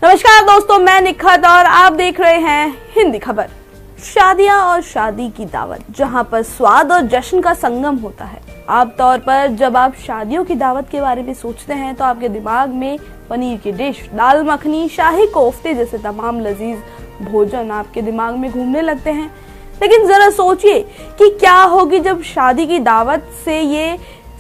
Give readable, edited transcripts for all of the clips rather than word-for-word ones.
नमस्कार दोस्तों, मैं निखत और आप देख रहे हैं हिंदी खबर। शादियां और शादी की दावत, जहां पर स्वाद और जश्न का संगम होता है। आमतौर पर जब आप शादियों की दावत के बारे में सोचते हैं तो आपके दिमाग में पनीर की डिश, दाल मखनी, शाही कोफ्ते जैसे तमाम लजीज भोजन आपके दिमाग में घूमने लगते हैं। लेकिन जरा सोचिए कि क्या होगी जब शादी की दावत से ये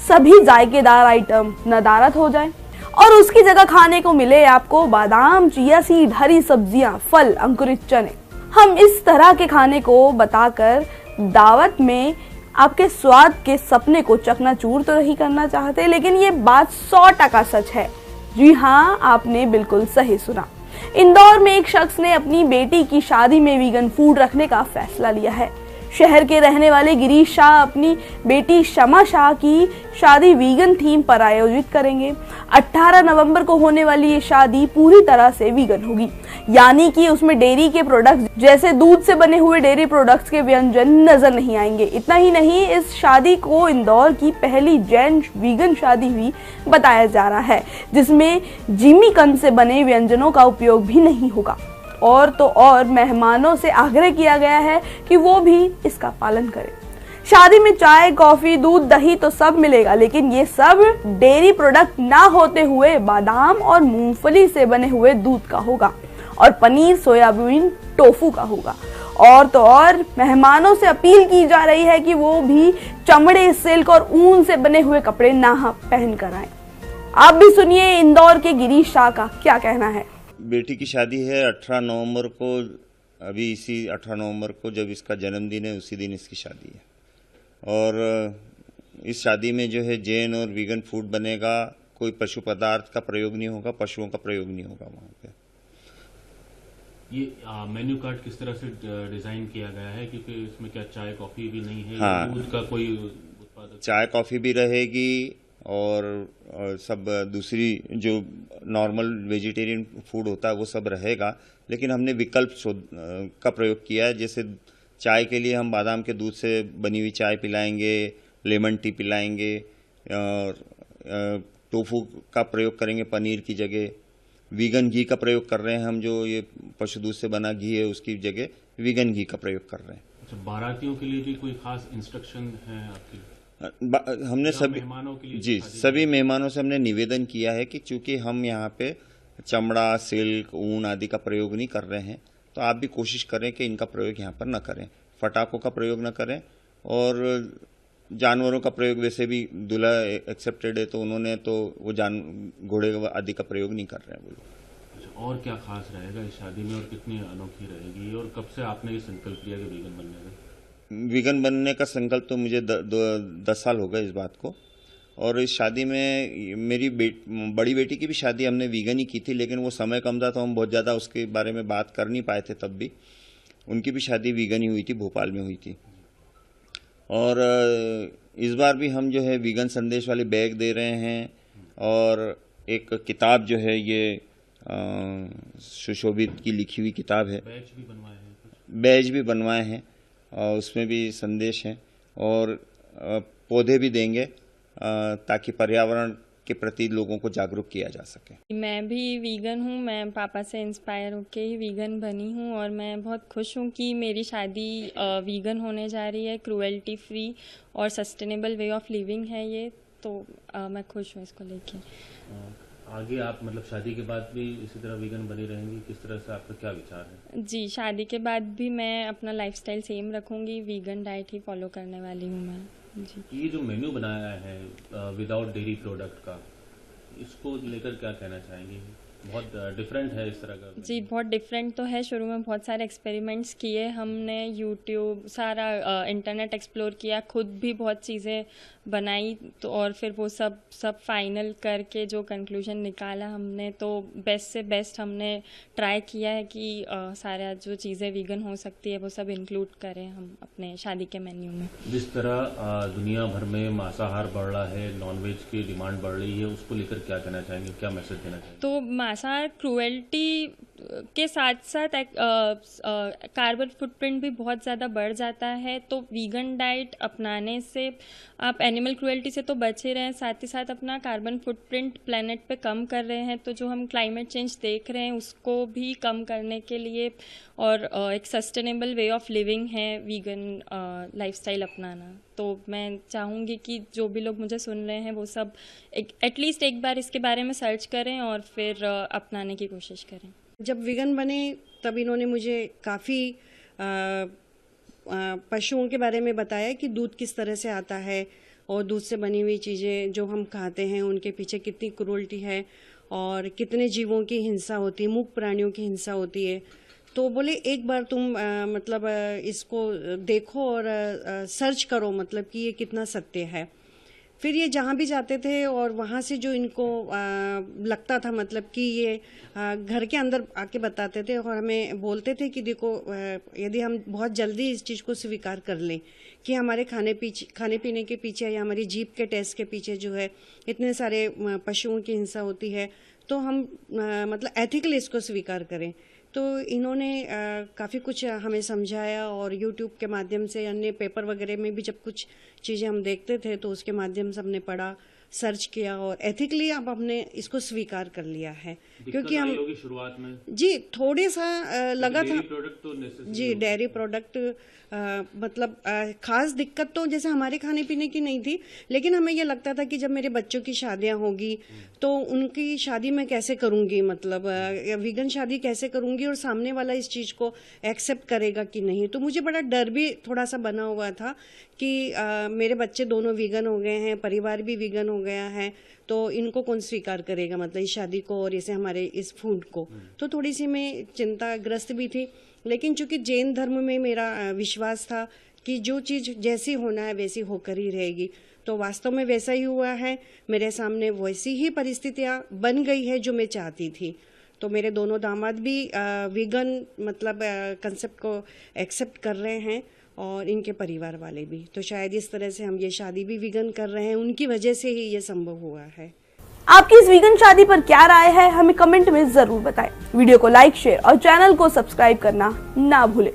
सभी जायकेदार आइटम नदारद हो जाए और उसकी जगह खाने को मिले आपको बादाम, चिया सीड, हरी सब्जियां, फल, अंकुरित चने। हम इस तरह के खाने को बताकर दावत में आपके स्वाद के सपने को चकनाचूर तो नहीं करना चाहते, लेकिन ये बात 100% सच है। जी हाँ, आपने बिल्कुल सही सुना। इंदौर में एक शख्स ने अपनी बेटी की शादी में वीगन फूड रखने का फैसला लिया है। शहर के रहने वाले गिरीश शाह अपनी बेटी शमा शाह की शादी वीगन थीम पर आयोजित करेंगे। 18 नवंबर को होने वाली ये शादी पूरी तरह से वीगन होगी, यानी कि उसमें डेयरी के प्रोडक्ट्स जैसे दूध से बने हुए डेयरी प्रोडक्ट्स के व्यंजन नजर नहीं आएंगे। इतना ही नहीं, इस शादी को इंदौर की पहली जैन वीगन शादी भी बताया जा रहा है, जिसमें जिमी कंद से बने व्यंजनों का उपयोग भी नहीं होगा। और तो और मेहमानों से आग्रह किया गया है कि वो भी इसका पालन करें। शादी में चाय, कॉफी, दूध, दही तो सब मिलेगा, लेकिन ये सब डेयरी प्रोडक्ट ना होते हुए बादाम और मूंगफली से बने हुए दूध का होगा और पनीर, सोयाबीन, टोफू का होगा। और तो और मेहमानों से अपील की जा रही है कि वो भी चमड़े, सिल्क और ऊन से बने हुए कपड़े ना पहन कर आए। आप भी सुनिए इंदौर के गिरीश शाह का क्या कहना है। बेटी की शादी है 18 नवंबर को। अभी इसी 18 नवंबर को जब इसका जन्मदिन है उसी दिन इसकी शादी है। और इस शादी में जो है जैन और वीगन फूड बनेगा। कोई पशु पदार्थ का प्रयोग नहीं होगा, पशुओं का प्रयोग नहीं होगा वहाँ पे। ये मेन्यू कार्ड किस तरह से डिजाइन किया गया है, क्योंकि इसमें क्या चाय कॉफी भी नहीं है? हाँ, दूध का कोई उत्पादक? चाय कॉफी भी रहेगी और सब दूसरी जो नॉर्मल वेजिटेरियन फूड होता है वो सब रहेगा। लेकिन हमने विकल्प का प्रयोग किया है। जैसे चाय के लिए हम बादाम के दूध से बनी हुई चाय पिलाएंगे, लेमन टी पिलाएंगे, और टोफू का प्रयोग करेंगे पनीर की जगह। वीगन घी का प्रयोग कर रहे हैं हम, जो ये पशु दूध से बना घी है उसकी जगह वीगन घी का प्रयोग कर रहे हैं। अच्छा, बारातियों के लिए भी कोई खास इंस्ट्रक्शन है आपकी? हमने सभी मेहमानों के लिए जी सभी मेहमानों से हमने निवेदन किया है कि चूंकि हम यहाँ पे चमड़ा, सिल्क, ऊन आदि का प्रयोग नहीं कर रहे हैं, तो आप भी कोशिश करें कि इनका प्रयोग यहाँ पर न करें। पटाखों का प्रयोग न करें और जानवरों का प्रयोग, वैसे भी दूल्हा एक्सेप्टेड है तो उन्होंने तो वो घोड़े आदि का प्रयोग नहीं कर रहे हैं वो लोग। और क्या खास रहेगा इस शादी में और कितनी अनोखी रहेगी, और कब से आपने ये संकल्प लिया कि वीगन बनने का? वीगन बनने का संकल्प तो मुझे 10 साल हो गए इस बात को। और इस शादी में मेरी बड़ी बेटी की भी शादी हमने वीगन ही की थी, लेकिन वो समय कम था तो हम बहुत ज़्यादा उसके बारे में बात कर नहीं पाए थे। तब भी उनकी भी शादी वीगन ही हुई थी, भोपाल में हुई थी। और इस बार भी हम जो है वीगन संदेश वाले बैग दे रहे हैं और एक किताब जो है ये सुशोभित की लिखी हुई किताब है। बैज भी बनवाए हैं और उसमें भी संदेश है, और पौधे भी देंगे ताकि पर्यावरण के प्रति लोगों को जागरूक किया जा सके। मैं भी वीगन हूँ। मैं पापा से इंस्पायर होके ही वीगन बनी हूँ और मैं बहुत खुश हूँ कि मेरी शादी वीगन होने जा रही है। क्रूएल्टी फ्री और सस्टेनेबल वे ऑफ लिविंग है ये, तो मैं खुश हूँ इसको लेके। आगे आप मतलब शादी के बाद भी इसी तरह वीगन बनी रहेंगी? किस तरह से, आपका क्या विचार है? जी, शादी के बाद भी मैं अपना लाइफस्टाइल सेम रखूंगी, वीगन डाइट ही फॉलो करने वाली हूँ मैं। जी, ये जो मेन्यू बनाया है विदाउट डेयरी प्रोडक्ट का, इसको लेकर क्या कहना चाहेंगे? बहुत डिफरेंट है इस तरह का? जी, बहुत डिफरेंट तो है। शुरू में बहुत सारे एक्सपेरिमेंट्स किए हमने, यूट्यूब, सारा इंटरनेट एक्सप्लोर किया, खुद भी बहुत चीज़ें बनाई, तो और फिर वो सब फाइनल करके जो कंक्लूजन निकाला हमने, तो बेस्ट से बेस्ट हमने ट्राई किया है कि सारा जो चीज़ें वीगन हो सकती है वो सब इंक्लूड करें हम अपने शादी के मेन्यू में। जिस तरह दुनिया भर में मांसाहार बढ़ रहा है, नॉनवेज की डिमांड बढ़ रही है, उसको लेकर क्या कहना चाहेंगे, क्या मैसेज देना चाहेंगे? तो मांसाहार क्रूएल्टी के साथ साथ कार्बन फुटप्रिंट भी बहुत ज़्यादा बढ़ जाता है, तो वीगन डाइट अपनाने से आप एनिमल क्रूएल्टी से तो बच ही रहे हैं, साथ ही साथ अपना कार्बन फुटप्रिंट प्लेनेट पे कम कर रहे हैं। तो जो हम क्लाइमेट चेंज देख रहे हैं उसको भी कम करने के लिए और एक सस्टेनेबल वे ऑफ लिविंग है वीगन लाइफस्टाइल अपनाना। तो मैं चाहूँगी कि जो भी लोग मुझे सुन रहे हैं वो सब एटलीस्ट एक बार इसके बारे में सर्च करें और फिर अपनाने की कोशिश करें। जब वीगन बने तब इन्होंने मुझे काफ़ी पशुओं के बारे में बताया कि दूध किस तरह से आता है और दूध से बनी हुई चीज़ें जो हम खाते हैं उनके पीछे कितनी क्रूरल्टी है और कितने जीवों की हिंसा होती है, मूक प्राणियों की हिंसा होती है। तो बोले एक बार तुम इसको देखो और सर्च करो, मतलब कि ये कितना सत्य है। फिर ये जहाँ भी जाते थे और वहाँ से जो इनको लगता था, मतलब कि ये घर के अंदर आके बताते थे और हमें बोलते थे कि देखो यदि हम बहुत जल्दी इस चीज़ को स्वीकार कर लें कि हमारे खाने पीने के पीछे या हमारी जीभ के टेस्ट के पीछे जो है इतने सारे पशुओं की हिंसा होती है, तो हम मतलब एथिकली इसको स्वीकार करें। तो इन्होंने काफ़ी कुछ हमें समझाया और YouTube के माध्यम से, अन्य पेपर वगैरह में भी जब कुछ चीज़ें हम देखते थे तो उसके माध्यम से हमने पढ़ा, सर्च किया और एथिकली अब हमने इसको स्वीकार कर लिया है। क्योंकि हम शुरुआत में जी थोड़े सा लगा था प्रोडक्ट तो जी, डेयरी प्रोडक्ट मतलब खास दिक्कत तो जैसे हमारे खाने पीने की नहीं थी, लेकिन हमें ये लगता था कि जब मेरे बच्चों की शादियां होगी तो उनकी शादी मैं कैसे करूंगी, मतलब वीगन शादी कैसे करूंगी और सामने वाला इस चीज़ को एक्सेप्ट करेगा कि नहीं। तो मुझे बड़ा डर भी थोड़ा सा बना हुआ था कि मेरे बच्चे दोनों वीगन हो गए हैं, परिवार भी वीगन हो गया है, तो इनको कौन स्वीकार करेगा, मतलब इस शादी को और इसे हमारे इस फूड को। तो थोड़ी सी मैं चिंताग्रस्त भी थी, लेकिन चूंकि जैन धर्म में मेरा विश्वास था कि जो चीज़ जैसी होना है वैसी होकर ही रहेगी, तो वास्तव में वैसा ही हुआ है। मेरे सामने वैसी ही परिस्थितियां बन गई है जो मैं चाहती थी। तो मेरे दोनों दामाद भी वीगन मतलब कंसेप्ट को एक्सेप्ट कर रहे हैं और इनके परिवार वाले भी। तो शायद इस तरह से हम ये शादी भी वीगन कर रहे हैं, उनकी वजह से ही ये संभव हुआ है। आपकी इस वीगन शादी पर क्या राय है, हमें कमेंट में जरूर बताएं। वीडियो को लाइक, शेयर और चैनल को सब्सक्राइब करना ना भूलें।